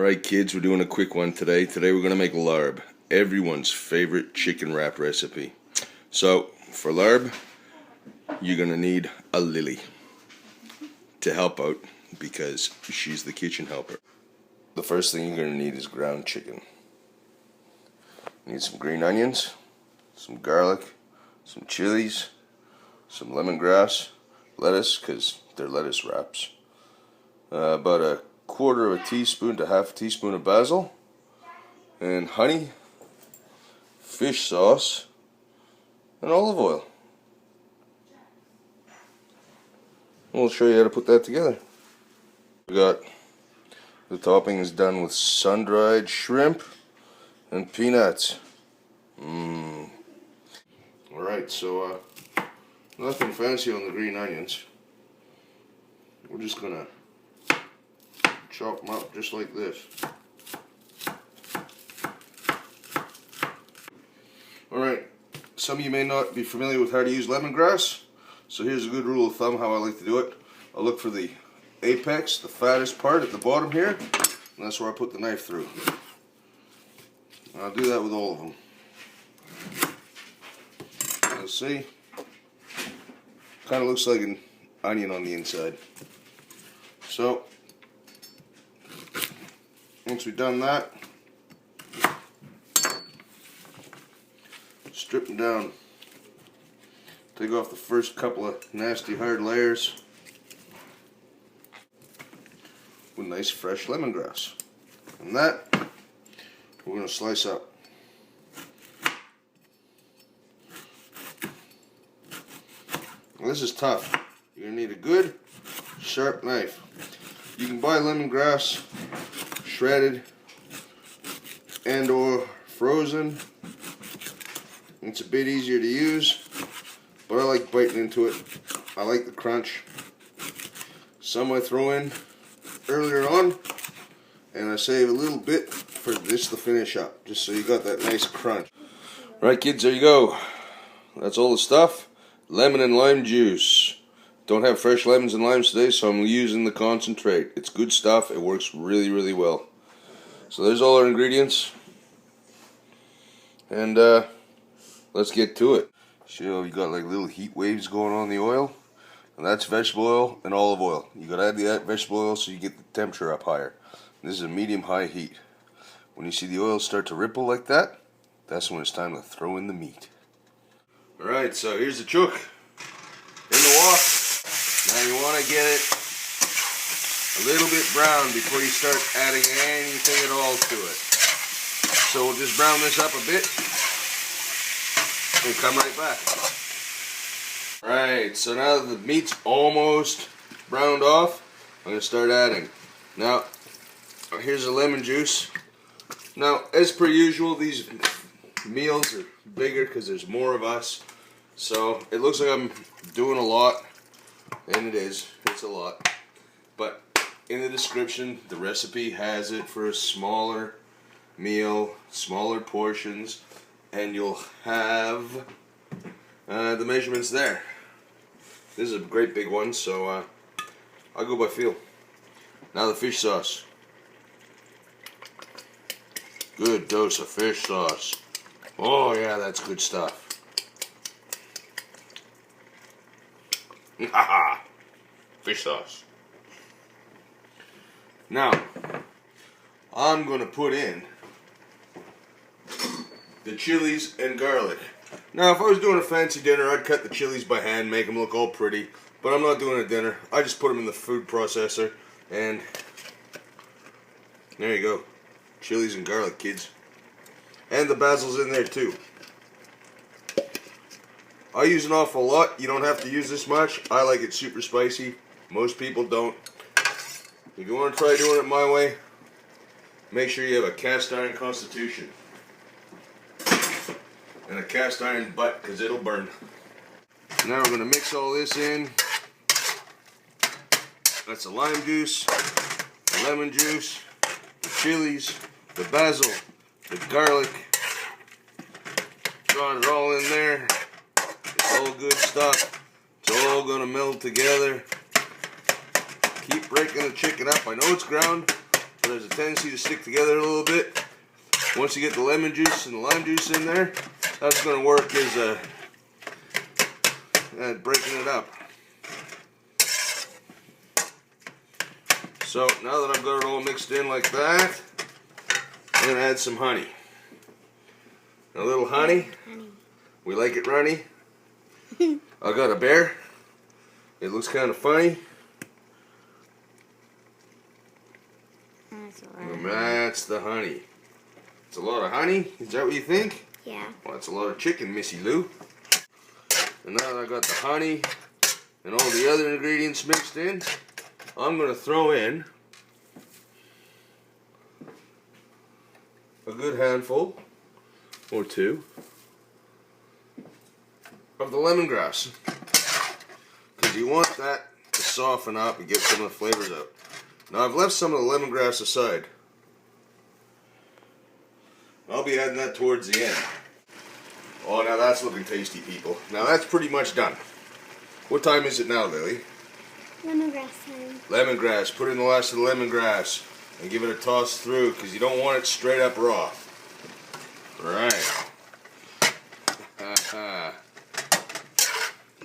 Alright kids, we're doing a quick one today. Today we're going to make larb, everyone's favorite chicken wrap recipe. So, for larb, you're going to need a Lily to help out because she's the kitchen helper. The first thing you're going to need is ground chicken. You need some green onions, some garlic, some chilies, some lemongrass, lettuce because they're lettuce wraps, about a quarter of a teaspoon to half a teaspoon of basil, and honey, fish sauce, and olive oil. We'll show you how to put that together. We got the topping is done with sun-dried shrimp and peanuts. Alright, so nothing fancy on the green onions. We're just gonna chop them up just like this. Alright, some of you may not be familiar with how to use lemongrass, so here's a good rule of thumb how I like to do it. I look for the apex, the fattest part at the bottom here, and that's where I put the knife through. And I'll do that with all of them. You'll see, kind of looks like an onion on the inside. So once we've done that, strip them down. Take off the first couple of nasty hard layers with nice fresh lemongrass. And that we're going to slice up. Now this is tough. You're going to need a good sharp knife. You can buy lemongrass shredded and or frozen. It's a bit easier to use, but I like biting into it. I like the crunch. Some I throw in earlier on, and I save a little bit for this to finish up, just so you got that nice crunch. Right kids, there you go. That's all the stuff. Lemon and lime juice. Don't have fresh lemons and limes today, so I'm using the concentrate. It's good stuff. It works really, really well. So there's all our ingredients. And let's get to it. So you got like little heat waves going on in the oil. And that's vegetable oil and olive oil. You got to add the vegetable oil so you get the temperature up higher. This is a medium-high heat. When you see the oil start to ripple like that, that's when it's time to throw in the meat. Alright, so here's the chook in the wok. Now you want to get it a little bit brown before you start adding anything at all to it. So we'll just brown this up a bit and come right back. Alright, so now that the meat's almost browned off, I'm going to start adding. Now, here's the lemon juice. Now, as per usual, these meals are bigger because there's more of us. So it looks like I'm doing a lot, and it is. It's a lot. But in the description, the recipe has it for a smaller meal, smaller portions, and you'll have the measurements there. This is a great big one, so I'll go by feel. Now the fish sauce. Good dose of fish sauce. Oh yeah, that's good stuff. Haha, fish sauce. Now, I'm going to put in the chilies and garlic. Now, if I was doing a fancy dinner, I'd cut the chilies by hand, make them look all pretty. But I'm not doing a dinner. I just put them in the food processor, and there you go. Chilies and garlic, kids. And the basil's in there too. I use an awful lot. You don't have to use this much. I like it super spicy. Most people don't. If you want to try doing it my way, make sure you have a cast iron constitution. And a cast iron butt, because it'll burn. Now we're going to mix all this in. That's the lime juice, the lemon juice, the chilies, the basil, the garlic. Got it all in there. It's all good stuff. It's all going to meld together. Keep breaking the chicken up. I know it's ground, but there's a tendency to stick together a little bit. Once you get the lemon juice and the lime juice in there, that's going to work as breaking it up. So now that I've got it all mixed in like that, I'm going to add some honey. A little honey. We like it runny. I got a bear. It looks kind of funny. And that's the honey. It's a lot of honey. Is that what you think? Yeah. Well, that's a lot of chicken, Missy Lou. And now that I got the honey and all the other ingredients mixed in, I'm going to throw in a good handful or two of the lemongrass, because you want that to soften up and get some of the flavors out. Now I've left some of the lemongrass aside. I'll be adding that towards the end. Oh, now that's looking tasty, people. Now that's pretty much done. What time is it now, Lily? Lemongrass time. Lemongrass. Put in the last of the lemongrass and give it a toss through, because you don't want it straight up raw. Right.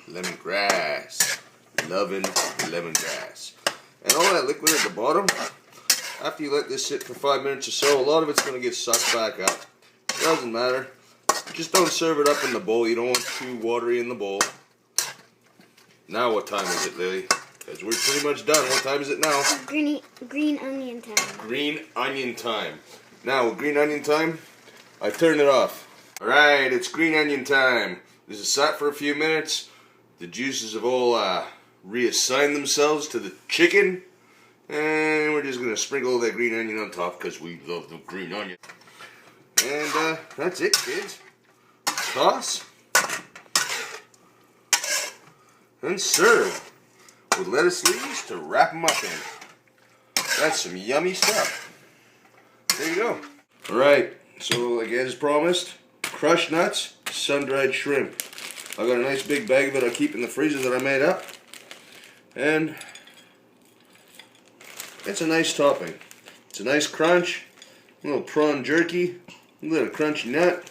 Lemongrass. Loving lemongrass. And all that liquid at the bottom, after you let this sit for 5 minutes or so, a lot of it's going to get sucked back up. It doesn't matter. Just don't serve it up in the bowl. You don't want too watery in the bowl. Now what time is it, Lily? Because we're pretty much done. What time is it now? Green onion time. Green onion time. Now with green onion time, I turn it off. Alright, it's green onion time. This is sat for a few minutes. The juices have all reassigned themselves to the chicken. And we're just going to sprinkle that green onion on top because we love the green onion. And that's it, kids. Toss. And serve with lettuce leaves to wrap them up in. That's some yummy stuff. There you go. Alright, so like as promised, crushed nuts, sun-dried shrimp. I got a nice big bag of it I keep in the freezer that I made up. And it's a nice topping. It's a nice crunch, a little prawn jerky, a little crunchy nut.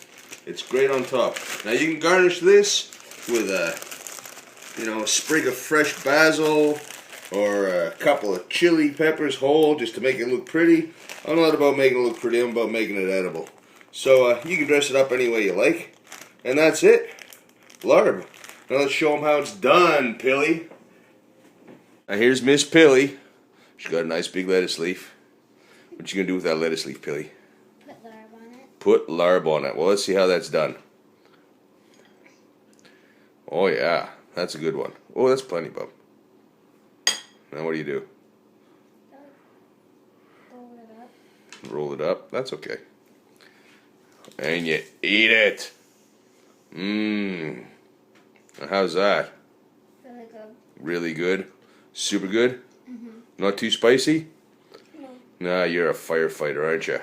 It's great on top. Now you can garnish this with a sprig of fresh basil or a couple of chili peppers whole just to make it look pretty. I'm not about making it look pretty, I'm about making it edible. So you can dress it up any way you like. And that's it. Larb. Now let's show them how it's done, Pilly. Now here's Miss Pilly. She's got a nice big lettuce leaf. What you gonna do with that lettuce leaf, Pilly? Put larb on it. Put larb on it. Well, let's see how that's done. Oh yeah, that's a good one. Oh, that's plenty, bub. Now what do? Roll it up. Roll it up. That's okay. And you eat it. Mmm. How's that? Really good. Really good? Super good? Not too spicy? No. Nah, you're a firefighter, aren't you?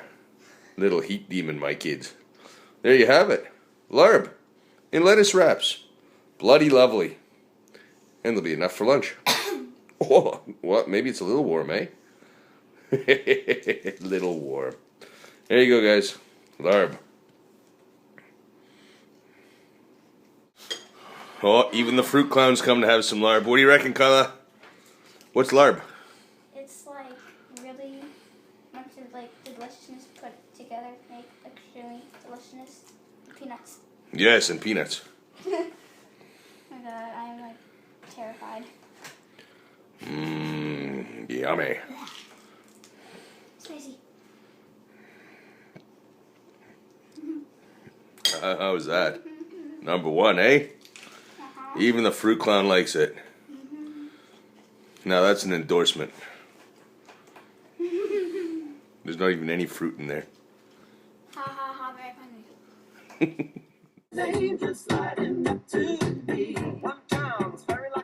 Little heat demon, my kids. There you have it. Larb in lettuce wraps. Bloody lovely. And there'll be enough for lunch. Oh, what? Maybe it's a little warm, eh? Little warm. There you go, guys. Larb. Oh, even the fruit clowns come to have some larb. What do you reckon, Kyla? What's larb? It's like really much of like the deliciousness put together to make extremely deliciousness. Peanuts. Yes, and peanuts. Oh my god, I'm like terrified. Mmm, yummy. Spicy. How's that? Number one, eh? Even the fruit clown likes it. Now that's an endorsement. There's not even any fruit in there. Ha ha ha, very funny. They just slide into me.